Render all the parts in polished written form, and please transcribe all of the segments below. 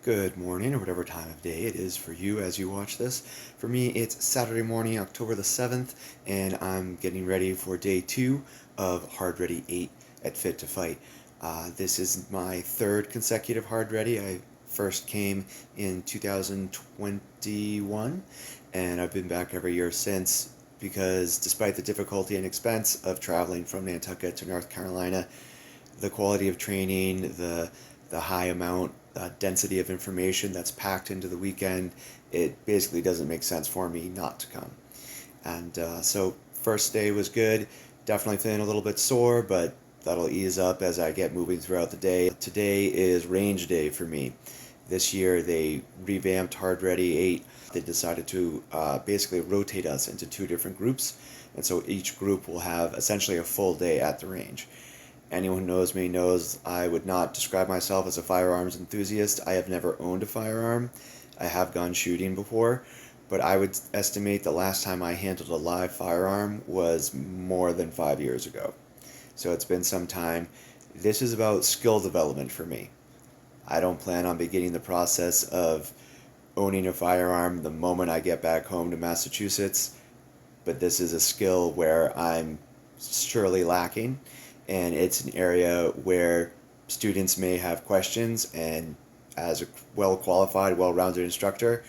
Good morning, or whatever time of day it is for you as you watch this. For me, it's Saturday morning, October the 7th, and I'm getting ready for day 2 of Hard Ready 8 at Fit to Fight. This is my third consecutive Hard Ready. I first came in 2021, and I've been back every year since because despite the difficulty and expense of traveling from Nantucket to North Carolina, the quality of training, the high amount, density of information that's packed into the weekend, it basically doesn't make sense for me not to come. And so first day was good. Definitely feeling a little bit sore, but that'll ease up as I get moving throughout the day. Today is range day for me. This year they revamped Hard Ready 8. They decided to basically rotate us into two different groups, and so each group will have essentially a full day at the range. Anyone who knows me knows I would not describe myself as a firearms enthusiast. I have never owned a firearm. I have gone shooting before, but I would estimate the last time I handled a live firearm was more than 5 years ago. So it's been some time. This is about skill development for me. I don't plan on beginning the process of owning a firearm the moment I get back home to Massachusetts, but this is a skill where I'm surely lacking, and it's an area where students may have questions, and as a well qualified, well rounded instructor,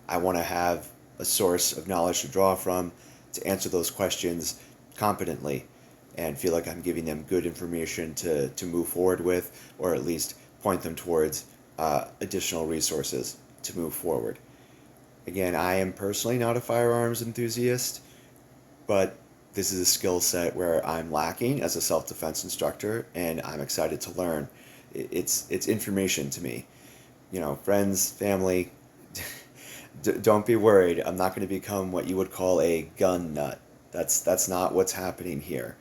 I want to have a source of knowledge to draw from to answer those questions competently and feel like I'm giving them good information to move forward with, or at least point them towards additional resources to move forward. Again, I am personally not a firearms enthusiast, but this is a skill set where I'm lacking as a self-defense instructor, and I'm excited to learn. It's information to me. You know, friends, family, don't be worried. I'm not going to become what you would call a gun nut. That's not what's happening here.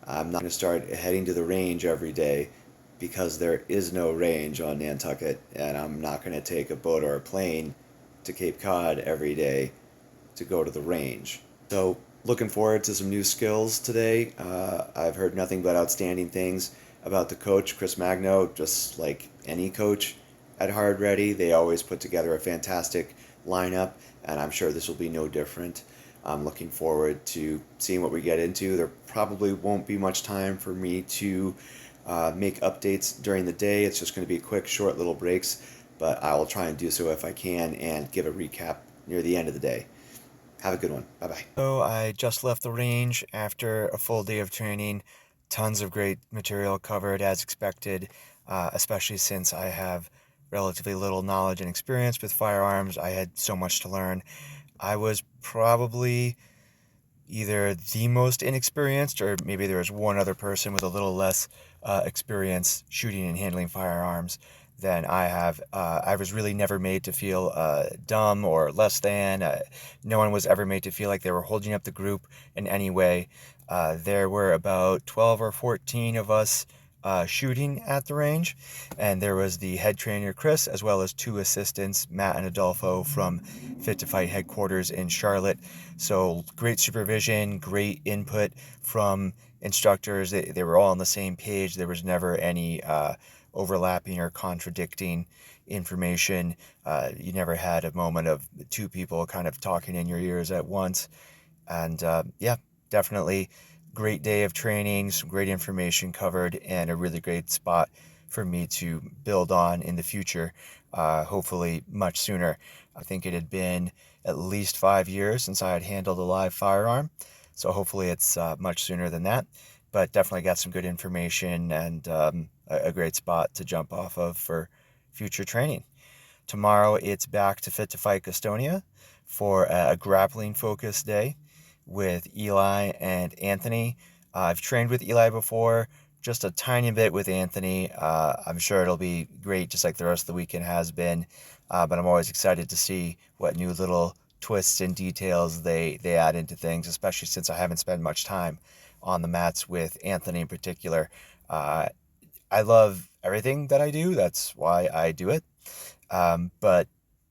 I'm not going to start heading to the range every day because there is no range on Nantucket, and I'm not going to take a boat or a plane to Cape Cod every day to go to the range. So, looking forward to some new skills today. I've heard nothing but outstanding things about the coach, Chris Magno, just like any coach at Hard Ready. They always put together a fantastic lineup, and I'm sure this will be no different. I'm looking forward to seeing what we get into. There probably won't be much time for me to make updates during the day. It's just going to be quick, short little breaks, but I will try and do so if I can and give a recap near the end of the day. Have a good one. Bye bye. So I just left the range after a full day of training. Tons of great material covered as expected, especially since I have relatively little knowledge and experience with firearms. I had so much to learn. I was probably either the most inexperienced, or maybe there was one other person with a little less experience shooting and handling firearms than I have. I was really never made to feel dumb or less than. No one was ever made to feel like they were holding up the group in any way. There were about 12 or 14 of us shooting at the range, and there was the head trainer Chris, as well as two assistants, Matt and Adolfo, from Fit to Fight headquarters in Charlotte. So great supervision, great input from instructors. They were all on the same page. There was never any overlapping or contradicting information. You never had a moment of two people kind of talking in your ears at once. And yeah, definitely great day of training, some great information covered, and a really great spot for me to build on in the future, hopefully much sooner. I think it had been at least 5 years since I had handled a live firearm, so hopefully it's much sooner than that. But definitely got some good information and a great spot to jump off of for future training. Tomorrow it's back to Fit to Fight Gastonia for a grappling focused day with Eli and Anthony. I've trained with Eli before, just a tiny bit with Anthony. I'm sure it'll be great, just like the rest of the weekend has been. But I'm always excited to see what new little twists and details they add into things, especially since I haven't spent much time on the mats with Anthony in particular. I love everything that I do. That's why I do it. But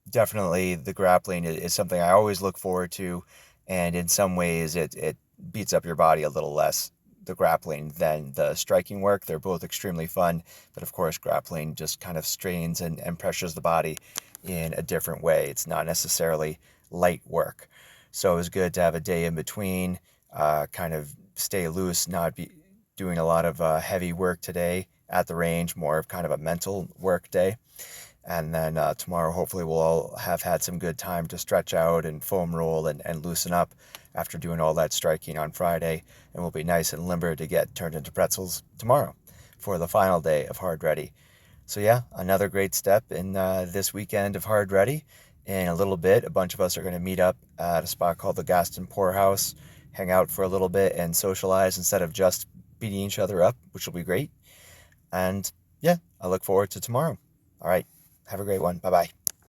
definitely the grappling is something I always look forward to, and in some ways it beats up your body a little less the grappling than the striking work. They're both extremely fun, but of course grappling just kind of strains and pressures the body in a different way. It's not necessarily light work. So it was good to have a day in between, kind of stay loose, not be doing a lot of heavy work today at the range, more of kind of a mental work day. And then tomorrow, hopefully, we'll all have had some good time to stretch out and foam roll and loosen up after doing all that striking on Friday. And we'll be nice and limber to get turned into pretzels tomorrow for the final day of Hard Ready. So, yeah, another great step in this weekend of Hard Ready. In a little bit, a bunch of us are going to meet up at a spot called the Gaston Poorhouse, hang out for a little bit and socialize instead of just beating each other up, which will be great. And yeah, I look forward to tomorrow. All right. Have a great one. Bye bye.